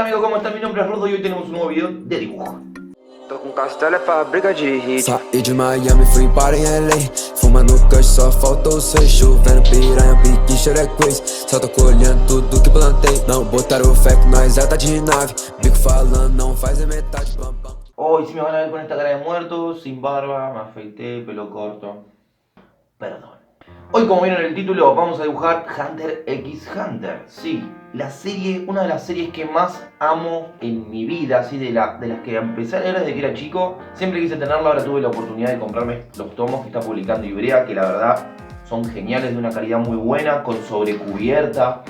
amigos? ¿Cómo están? Mi nombre es Rodo y hoy tenemos un nuevo video de dibujo. Tô com castelo é fábrica de hit. Saí de Miami, fui para em LA. Fumando kush, só faltou ser. Chovendo piranha, pique, Shrek Quiz. Só tô colhendo tudo que plantei. Não botaram fé que nós tá de nave. Bico falando, não faz a metade, pam, pam. Hoy sí me van a ver con esta cara de muerto, sin barba, me afeité, pelo corto. Perdón. Hoy, como vieron en el título, vamos a dibujar Hunter x Hunter. Sí, la serie, una de las series que más amo en mi vida, así de las que empecé a leer desde que era chico. Siempre quise tenerla, ahora tuve la oportunidad de comprarme los tomos que está publicando Ibrea, que la verdad son geniales, de una calidad muy buena, con sobrecubierta.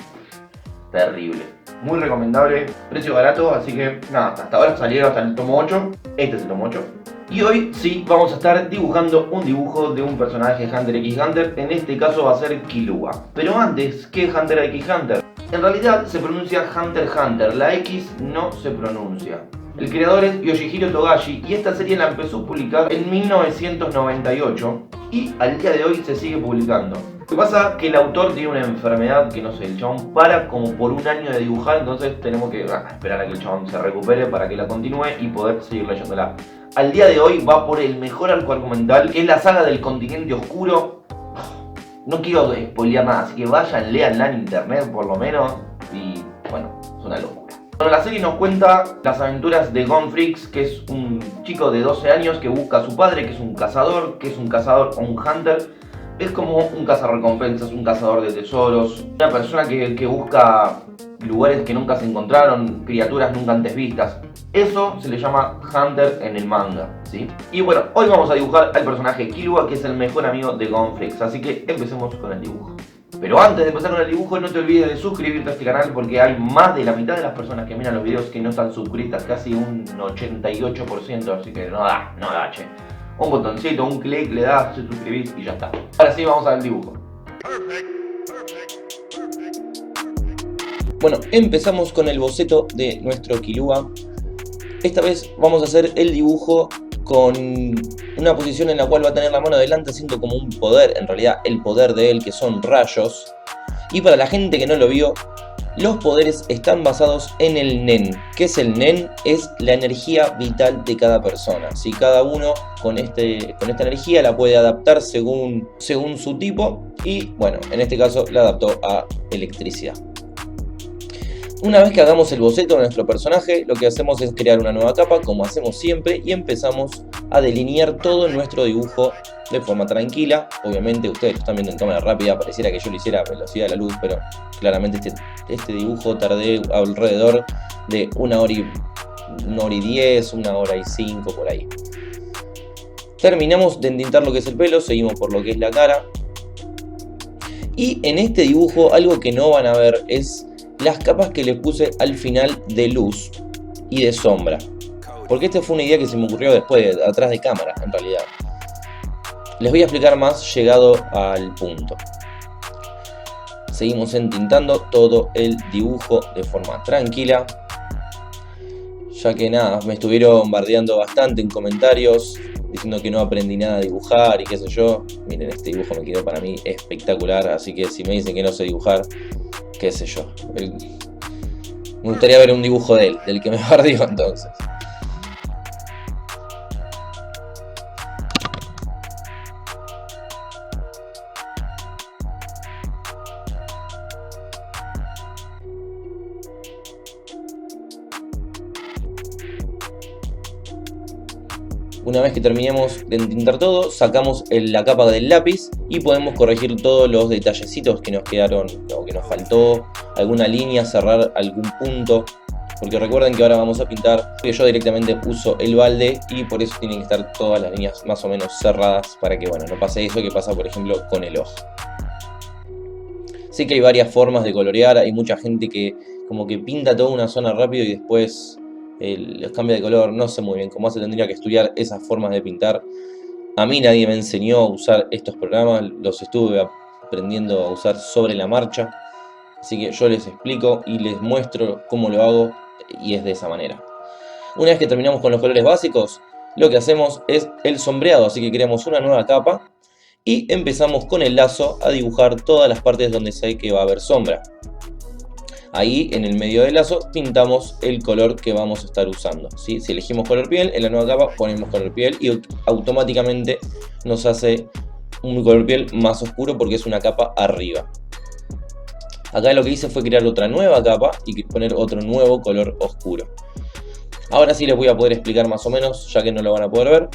Terrible. Muy recomendable, precio barato, así que nada, hasta ahora salieron hasta el tomo 8. Este es el tomo 8. Y hoy sí vamos a estar dibujando un dibujo de un personaje Hunter x Hunter. En este caso va a ser Killua. Pero antes, ¿qué es Hunter x Hunter? En realidad se pronuncia Hunter x Hunter, la X no se pronuncia. El creador es Yoshihiro Togashi y esta serie la empezó a publicar en 1998 y al día de hoy se sigue publicando. Lo que pasa es que el autor tiene una enfermedad que no sé, el chabón para como por un año de dibujar, entonces tenemos que esperar a que el chabón se recupere para que la continúe y poder seguir leyéndola. Al día de hoy va por el mejor arco argumental, que es la saga del Continente Oscuro. No quiero spoilear nada, así que vayan, léanla en internet por lo menos. Y bueno, es una locura. Bueno, la serie nos cuenta las aventuras de Gon Freaks, que es un chico de 12 años que busca a su padre, que es un cazador o un hunter. Es como un cazarrecompensas, un cazador de tesoros, una persona que busca lugares que nunca se encontraron, criaturas nunca antes vistas. Eso se le llama Hunter en el manga, ¿sí? Y bueno, hoy vamos a dibujar al personaje Killua, que es el mejor amigo de Gon Freaks, así que empecemos con el dibujo. Pero antes de empezar con el dibujo, no te olvides de suscribirte a este canal porque hay más de la mitad de las personas que miran los videos que no están suscritas, casi un 88%, así que no da, che. Un botoncito, un clic, le das, te suscribís y ya está. Ahora sí, vamos al dibujo. Bueno, empezamos con el boceto de nuestro Killua. Esta vez vamos a hacer el dibujo con una posición en la cual va a tener la mano adelante haciendo como un poder, en realidad el poder de él, que son rayos. Y para la gente que no lo vio, los poderes están basados en el Nen. ¿Qué es el Nen? Es la energía vital de cada persona. Si cada uno con esta energía la puede adaptar según su tipo. Y bueno, en este caso la adaptó a electricidad. Una vez que hagamos el boceto de nuestro personaje, lo que hacemos es crear una nueva capa, como hacemos siempre, y empezamos a delinear todo nuestro dibujo de forma tranquila. Obviamente ustedes lo están viendo en cámara rápida, pareciera que yo lo hiciera a velocidad de la luz, pero claramente este dibujo tardé alrededor de 1 hora y 10, 1 hora y 5 por ahí. Terminamos de entintar lo que es el pelo, seguimos por lo que es la cara. Y en este dibujo algo que no van a ver es las capas que le puse al final de luz y de sombra, porque esta fue una idea que se me ocurrió después, atrás de cámara en realidad. Les voy a explicar más llegado al punto. Seguimos entintando todo el dibujo de forma tranquila, ya que nada, me estuvieron bardeando bastante en comentarios diciendo que no aprendí nada a dibujar y qué sé yo. Miren, este dibujo me quedó para mí espectacular, así que si me dicen que no sé dibujar, qué sé yo. Me gustaría ver un dibujo de él, del que me bardeó entonces. Una vez que terminemos de entintar todo, sacamos la capa del lápiz y podemos corregir todos los detallecitos que nos quedaron o que nos faltó, alguna línea, cerrar algún punto, porque recuerden que ahora vamos a pintar, que yo directamente uso el balde y por eso tienen que estar todas las líneas más o menos cerradas para que bueno, no pase eso que pasa por ejemplo con el ojo. Sé que hay varias formas de colorear, hay mucha gente que como que pinta toda una zona rápido y después los cambia de color, no sé muy bien cómo se tendría que estudiar esas formas de pintar. A mí nadie me enseñó a usar estos programas, los estuve aprendiendo a usar sobre la marcha, así que yo les explico y les muestro cómo lo hago y es de esa manera. Una vez que terminamos con los colores básicos, lo que hacemos es el sombreado, así que creamos una nueva capa y empezamos con el lazo a dibujar todas las partes donde sé que va a haber sombra. Ahí en el medio del lazo pintamos el color que vamos a estar usando, ¿sí? Si elegimos color piel, en la nueva capa ponemos color piel y automáticamente nos hace un color piel más oscuro porque es una capa arriba. Acá lo que hice fue crear otra nueva capa y poner otro nuevo color oscuro. Ahora sí les voy a poder explicar más o menos, ya que no lo van a poder ver.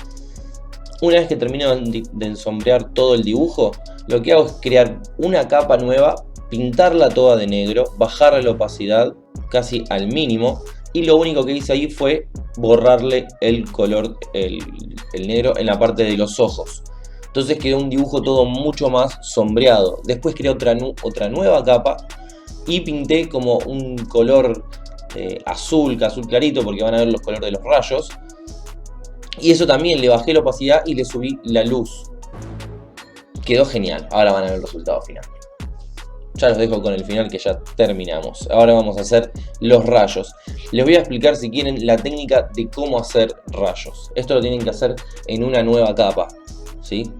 Una vez que termino de ensombrear todo el dibujo, lo que hago es crear una capa nueva, pintarla toda de negro, bajar la opacidad casi al mínimo, y lo único que hice ahí fue borrarle el color, el negro en la parte de los ojos. Entonces quedó un dibujo todo mucho más sombreado. Después creé otra nueva capa y pinté como un color azul clarito, porque van a ver los colores de los rayos. Y eso también le bajé la opacidad y le subí la luz. Quedó genial. Ahora van a ver el resultado final. Ya los dejo con el final que ya terminamos. Ahora vamos a hacer los rayos. Les voy a explicar si quieren la técnica de cómo hacer rayos. Esto lo tienen que hacer en una nueva capa, ¿sí?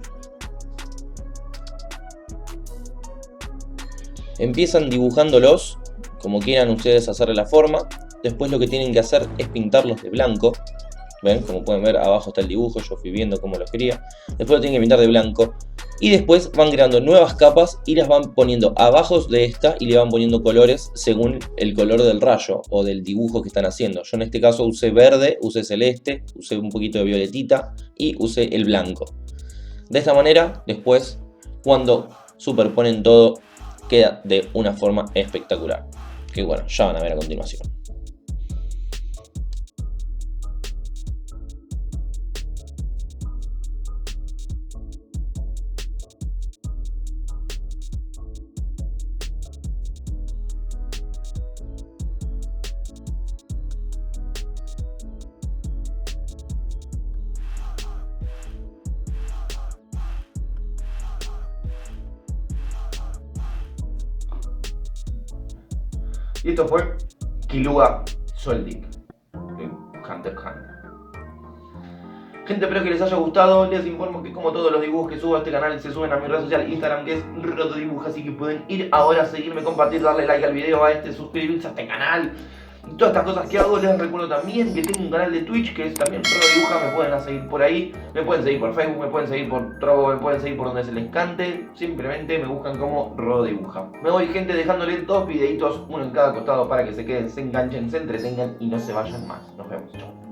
Empiezan dibujándolos como quieran ustedes hacerle la forma. Después lo que tienen que hacer es pintarlos de blanco. ¿Ven? Como pueden ver, abajo está el dibujo, yo fui viendo cómo los quería. Después lo tienen que pintar de blanco. Y después van creando nuevas capas y las van poniendo abajo de esta y le van poniendo colores según el color del rayo o del dibujo que están haciendo. Yo en este caso usé verde, usé celeste, usé un poquito de violetita y usé el blanco. De esta manera, después, cuando superponen todo, queda de una forma espectacular. Que bueno, ya van a ver a continuación. Y esto fue Killua Soldic de Hunter x Hunter. Gente, espero que les haya gustado. Les informo que como todos los dibujos que subo a este canal se suben a mi red social Instagram, que es RodoDibuja, así que pueden ir ahora a seguirme, compartir, darle like al video, a este, suscribirse a este canal. Y todas estas cosas que hago. Les recuerdo también que tengo un canal de Twitch que es también RodoDibuja, me pueden seguir por ahí, me pueden seguir por Facebook, me pueden seguir por Trovo, me pueden seguir por donde se les cante. Simplemente me buscan como RodoDibuja. Me voy, gente, dejándole 2 videitos, uno en cada costado para que se queden, se enganchen, se entretengan y no se vayan más. Nos vemos, chao.